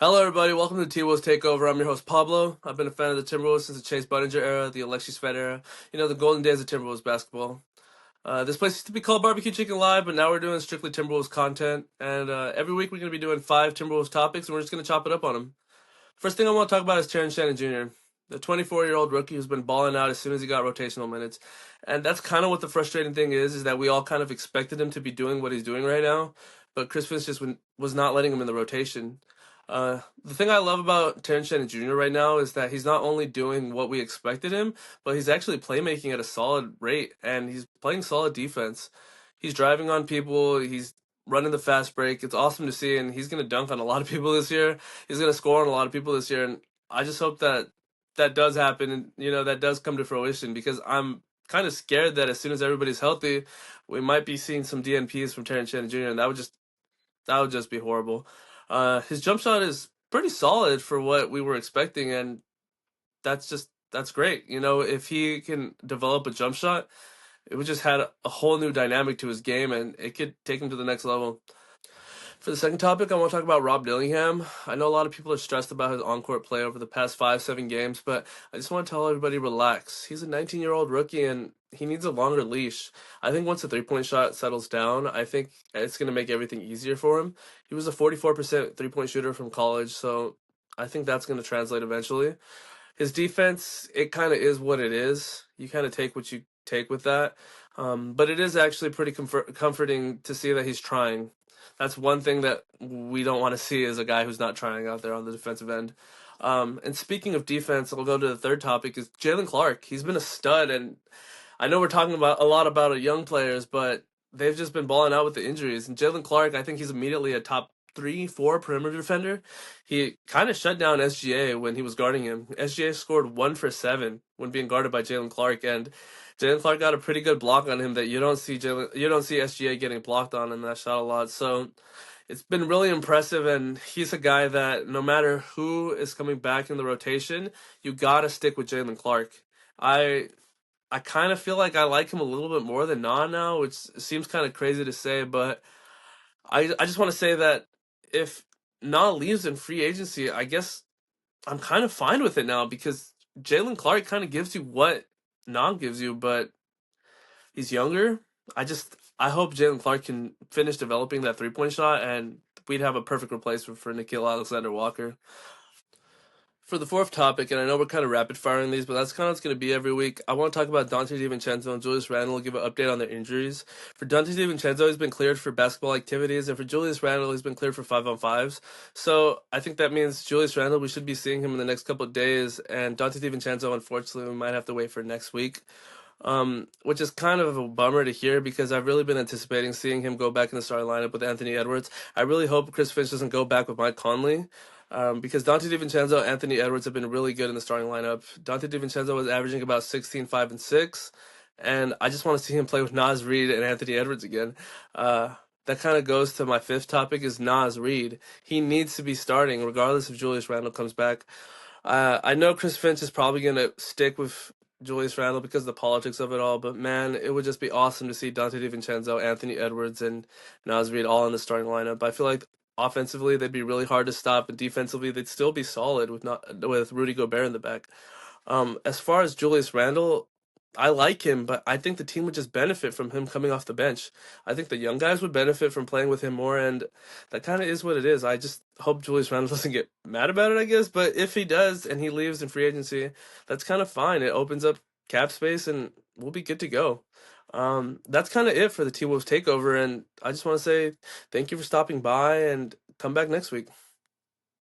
Hello, everybody. Welcome to T-Wolves Takeover. I'm your host, Pablo. I've been a fan of the Timberwolves since the Chase Budinger era, the Alexis Fed era, the golden days of Timberwolves basketball. This place used to be called Barbecue Chicken Live, but now we're doing strictly Timberwolves content. And every week we're going to be doing 5 Timberwolves topics, and we're just going to chop it up on them. First thing I want to talk about is Terrance Shannon JR, the 24-year-old rookie who's been balling out as soon as he got rotational minutes. And that's kind of what the frustrating thing is that we all kind of expected him to be doing what he's doing right now, but Chris Finch just was not letting him in the rotation. The thing I love about Terrance Shannon Jr. right now is that he's not only doing what we expected him, but he's actually playmaking at a solid rate, and he's playing solid defense. He's driving on people, he's running the fast break. It's awesome to see, and he's going to dunk on a lot of people this year. He's going to score on a lot of people this year, and I just hope that that does happen, and that does come to fruition, because I'm kind of scared that as soon as everybody's healthy, we might be seeing some DNPs from Terrance Shannon Jr., and that would just be horrible. His jump shot is pretty solid for what we were expecting, and that's great. If he can develop a jump shot, it would just add a whole new dynamic to his game, and it could take him to the next level. For the second topic, I want to talk about Rob Dillingham. I know a lot of people are stressed about his on-court play over the past 5-7 games, but I just want to tell everybody, relax. He's a 19-year-old rookie, and he needs a longer leash. I think once the three-point shot settles down, I think it's going to make everything easier for him. He was a 44% three-point shooter from college, so I think that's going to translate eventually. His defense, it kind of is what it is. You kind of take what you take with that. But it is actually pretty comforting to see that he's trying. That's one thing that we don't want to see, is a guy who's not trying out there on the defensive end. And speaking of defense, I'll go to the third topic, is Jaylen Clark. He's been a stud, and I know we're talking about a lot about young players, but they've just been balling out with the injuries. And Jaylen Clark, I think he's immediately a top 3-4 perimeter defender. He kind of shut down SGA when he was guarding him. SGA scored 1 for 7 when being guarded by Jaylen Clark, and Jaylen Clark got a pretty good block on him that you don't see SGA getting blocked on in that shot a lot. So it's been really impressive, and he's a guy that no matter who is coming back in the rotation, you gotta stick with Jaylen Clark. I kind of feel like I like him a little bit more than Nah now, which seems kind of crazy to say, but I just want to say that if Nah leaves in free agency, I guess I'm kind of fine with it now, because Jaylen Clark kind of gives you what Nah gives you, but he's younger. I hope Jaylen Clark can finish developing that 3-point shot, and we'd have a perfect replacement for Nickeil Alexander-Walker. For the fourth topic, and I know we're kind of rapid firing these, but that's kind of what's going to be every week. I want to talk about Donte Divencenzo and Julius Randle, give an update on their injuries. For Donte Divencenzo, he's been cleared for basketball activities, and for Julius Randle, he's been cleared for 5-on-5s. So I think that means Julius Randle, we should be seeing him in the next couple of days, and Donte Divencenzo, unfortunately, we might have to wait for next week. Which is kind of a bummer to hear, because I've really been anticipating seeing him go back in the starting lineup with Anthony Edwards. I really hope Chris Finch doesn't go back with Mike Conley, because Donte Divincenzo and Anthony Edwards have been really good in the starting lineup. Donte Divincenzo was averaging about 16, 5, and 6, and I just want to see him play with Naz Reid and Anthony Edwards again. That kind of goes to my fifth topic, is Naz Reid. He needs to be starting regardless if Julius Randle comes back. I know Chris Finch is probably going to stick with Julius Randle because of the politics of it all, but man, it would just be awesome to see Donte Divincenzo, Anthony Edwards, and Naz Reid all in the starting lineup. I feel like offensively they'd be really hard to stop, and defensively they'd still be solid with Rudy Gobert in the back. As far as Julius Randle, I like him, but I think the team would just benefit from him coming off the bench. I think the young guys would benefit from playing with him more, and that kind of is what it is. I just hope Julius Randle doesn't get mad about it, I guess. But if he does and he leaves in free agency, that's kind of fine. It opens up cap space, and we'll be good to go. That's kind of it for the T-Wolves Takeover, and I just want to say thank you for stopping by, and come back next week.